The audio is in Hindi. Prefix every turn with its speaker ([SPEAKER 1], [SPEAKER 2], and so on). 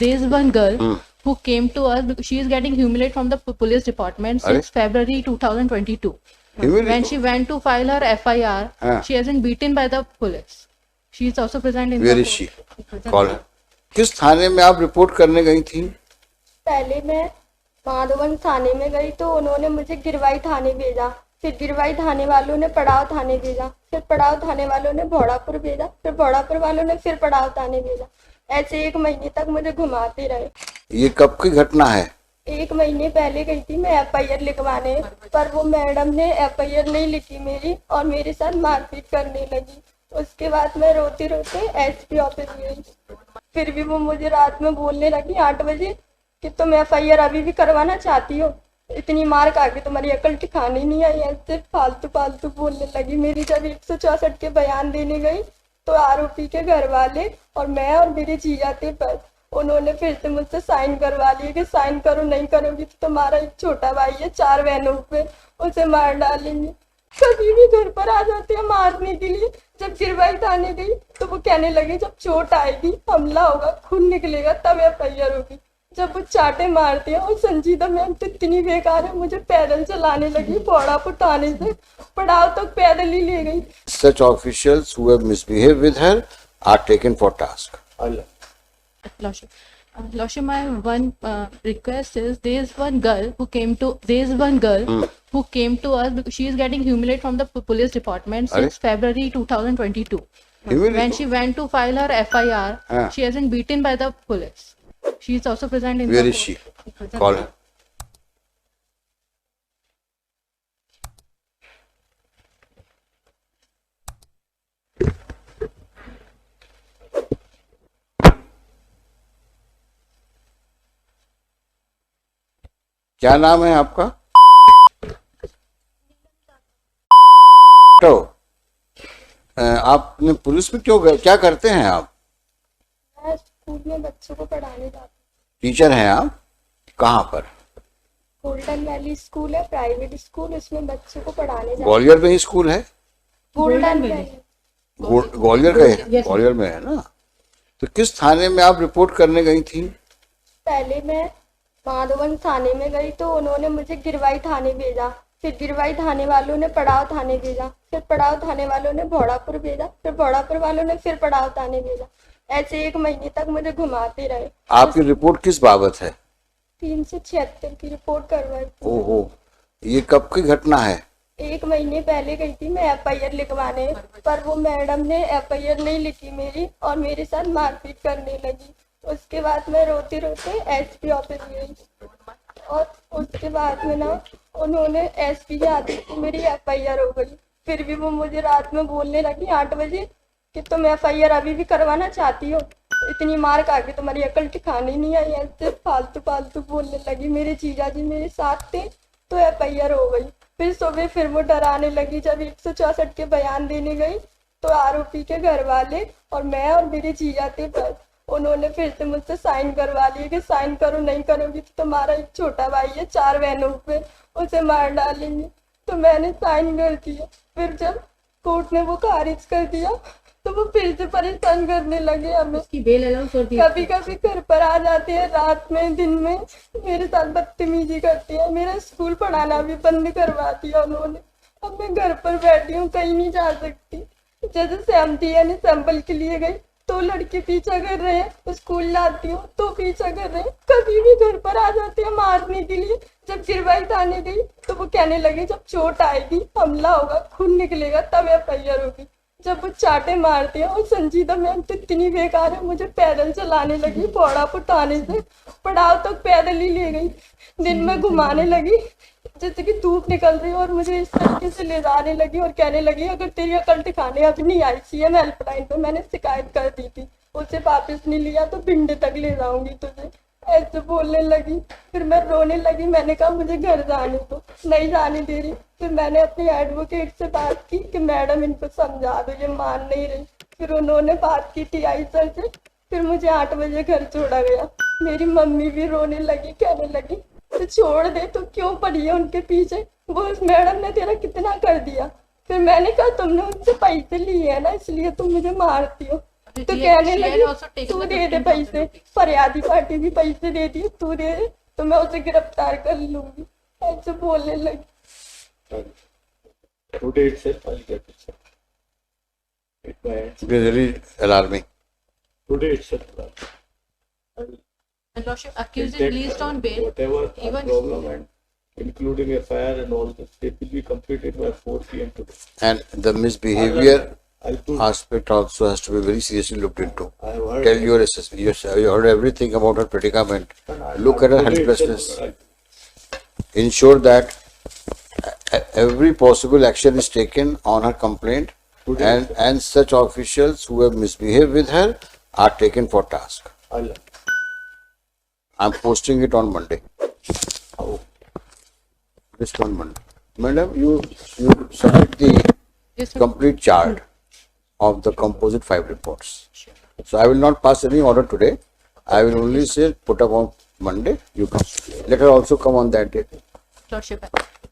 [SPEAKER 1] there is one girl who came to us because she is getting humiliated from the police department since February 2022. When she went to file her FIR, she has been beaten by the police. She is also present in
[SPEAKER 2] Where
[SPEAKER 1] the
[SPEAKER 2] is she? Call her. किस थाने में आप रिपोर्ट करने गई थी?
[SPEAKER 3] पहले मैं माधवन थाने में गई तो उन्होंने मुझे गिरवाई थाने भेजा, फिर गिरवाई थाने वालों ने पड़ाव थाने भेजा, फिर पड़ाव थाने वालों ने भोड़ापुर भेजा, फिर भोड़ापुर वालों ने फिर पड़ाव थाने भेजा। ऐसे 1 महीने तक मुझे घुमाते रहे।
[SPEAKER 2] ये कब की घटना है?
[SPEAKER 3] 1 महीने पहले गई थी मैं FIR लिखवाने, पर वो मैडम ने FIR नहीं लिखी मेरी और मेरे साथ मारपीट करने लगी। उसके बाद मैं रोते रोते SP ऑफिस गई, फिर भी वो मुझे रात में बोलने लगी 8 बजे कि तुम FIR अभी भी करवाना चाहती हो, इतनी मार खा के तुम्हारी अकल ठिकाने नहीं आई। ऐसे फालतू फालतू बोलने लगी। मेरी जब 164 के बयान देने गई तो आरोपी के घर वाले और मैं और मेरे जीजा थे पर उन्होंने फिर से मुझसे साइन करवा लिए कि साइन करो, नहीं करोगी तो तुम्हारा एक छोटा भाई है 4 बहनों पे, उसे मार डालेंगे। कभी भी घर पर आ जाते हैं मारने के लिए। जब गिरवाई थाने गई तो वो कहने लगे जब चोट आएगी, हमला होगा, खून निकलेगा तब FIR होगी। जब वो चाटे मारते हैं और संजीदा मैम तो इतनी बेकार है, मुझे पैदल चलाने लगी, भोड़ापुर थाने से पड़ाव तक पैदल ही ले गई।
[SPEAKER 2] Such officials who have misbehaved with her are taken for task.
[SPEAKER 1] Lordship, my one request is there is one girl who came to us because she is getting humiliated from the police department since February 2022. When she went to file her FIR, she has been beaten by the police. She is also present in
[SPEAKER 2] Where
[SPEAKER 1] the
[SPEAKER 2] is she? Call her. क्या नाम है आपका? तो आपने पुलिस में क्यों गए? क्या करते हैं आप?
[SPEAKER 3] मैं स्कूल में बच्चों को पढ़ाने जाती हूँ।
[SPEAKER 2] टीचर हैं आप? कहाँ पर?
[SPEAKER 3] गोल्डन वैली स्कूल है, प्राइवेट स्कूल, उसमें बच्चों को पढ़ाने जाती हूँ।
[SPEAKER 2] ग्वालियर में ही स्कूल है?
[SPEAKER 3] गोल्डन वैली
[SPEAKER 2] ग्वालियर का है? ग्वालियर में है ना? तो किस थाने में आप रिपोर्ट करने गई थी?
[SPEAKER 3] पहले मैं माधवन थाने में गई तो उन्होंने मुझे गिरवाई थाने भेजा, फिर गिरवाई थाने वालों ने पड़ाव थाने भेजा, फिर पड़ाव थाने वालों ने भोड़ापुर भेजा, फिर भोड़ापुर वालों ने फिर पड़ाव थाने भेजा। ऐसे 1 महीने तक मुझे घुमाते रहे।
[SPEAKER 2] आपकी रिपोर्ट किस बाबत है?
[SPEAKER 3] 376 की रिपोर्ट करवाई।
[SPEAKER 2] ओहो, ये कब की घटना है?
[SPEAKER 3] 1 महीने पहले गई थी मैं FIR लिखवाने, पर वो मैडम ने FIR नहीं लिखी मेरी और मेरे साथ मारपीट करने लगी। उसके बाद मैं रोते रोते SP ऑफिस गई और उसके बाद में ना उन्होंने SP के आदेश से मेरी FIR हो गई। फिर भी वो मुझे रात में बोलने लगी 8 बजे कि तुम FIR अभी भी करवाना चाहती हो, इतनी मार खा के तुम्हारी अकल ठिकाने नहीं आई। ऐसे फालतू फालतू बोलने लगी। मेरे जीजा जी मेरे साथ थे तो FIR हो गई। फिर सुबह फिर वो डराने लगी। जब 164 के बयान देने गई तो आरोपी के घर वाले और मैं और मेरे जीजा थे पर उन्होंने फिर से मुझसे साइन करवा लिए कि साइन करो, नहीं करोगी तो तुम्हारा एक छोटा भाई है 4 बहनों पे, उसे मार डालेंगे। तो मैंने साइन कर दिया। फिर जब कोर्ट ने वो खारिज कर दिया तो वो फिर से परेशान करने लगे हमें। कभी कभी घर पर आ जाते हैं रात में, दिन में मेरे साथ बदतमीजी करते हैं। मेरा स्कूल पढ़ाना भी बंद करवा दिया उन्होंने। अब मैं घर पर बैठी हूँ, कहीं नहीं जा सकती। जैसे सहमति यानी सैंपल के लिए गई तो लड़के पीछा कर रहे हैं, स्कूल लाती हूँ तो पीछा कर रहे हैं। कभी भी घर पर आ जाते हैं मारने के लिए। जब गिरवाई थाने गई तो वो कहने लगे जब चोट आएगी, हमला होगा, खून निकलेगा तब FIR होगी। जब वो चाटे मारते हैं और संजीदा मैम तो इतनी बेकार है, मुझे पैदल चलाने लगी, भोड़ापुर थाने से पड़ाव तक पैदल ही ले गई। दिन में घुमाने लगी जैसे कि धूप निकल रही और मुझे इस तरीके से ले जाने लगी और कहने लगी अगर तेरी अकल ठिकाने अब नहीं आई, CM हेल्पलाइन पे मैंने शिकायत कर दी थी, उसे वापस नहीं लिया तो भिंड तक ले जाऊंगी तुझे, ऐसे बोलने लगी। फिर मैं रोने लगी। मैंने कहा मुझे घर जाने दो, नहीं जाने दे रही। फिर मैंने अपनी एडवोकेट से बात की कि मैडम इनको समझा दो, ये मान नहीं रही। फिर उन्होंने बात की TI सर से। फिर मुझे 8 बजे घर छोड़ा गया। मेरी मम्मी भी रोने लगी, कहने लगी तो छोड़ दे, तो क्यों पड़ी है उनके पीछे, वो उस मैडम ने तेरा कितना कर दिया। फिर मैंने कहा तुमने उनसे पैसे लिए है ना, इसलिए तुम मुझे मारती हो। तो कहने लगी तू दे दे पैसे, फरियादी पार्टी भी पैसे दे दिए, तू दे दे तो मैं उसे गिरफ्तार कर लूंगी, ऐसे बोलने लगी।
[SPEAKER 4] Today itself, I'll get it, sir. It
[SPEAKER 2] It is really alarming.
[SPEAKER 4] Today itself, I'll
[SPEAKER 1] And Lordship, accused is
[SPEAKER 4] take,
[SPEAKER 1] released on bail.
[SPEAKER 4] whatever
[SPEAKER 1] Even
[SPEAKER 4] problem and including FIR and all this, it will be completed by 4 p.m. today.
[SPEAKER 2] And the misbehavior
[SPEAKER 4] I'll put,
[SPEAKER 2] aspect also has to be very seriously looked into.
[SPEAKER 4] I have heard.
[SPEAKER 2] Tell your assessment. You heard everything about her predicament. Look at her
[SPEAKER 4] Today
[SPEAKER 2] helplessness.
[SPEAKER 4] itself,
[SPEAKER 2] Ensure that every possible action is taken on her complaint, and such officials who have misbehaved with her are taken for task.
[SPEAKER 4] I'll
[SPEAKER 2] I'm posting it on Monday.
[SPEAKER 4] oh,
[SPEAKER 2] Just on Monday. Madam, you submit the
[SPEAKER 1] Yes, sir.
[SPEAKER 2] complete chart of the composite 5 reports. So I will not pass any order today. I will only say put up on Monday. You come. Let her also come on that day.
[SPEAKER 1] Lordship.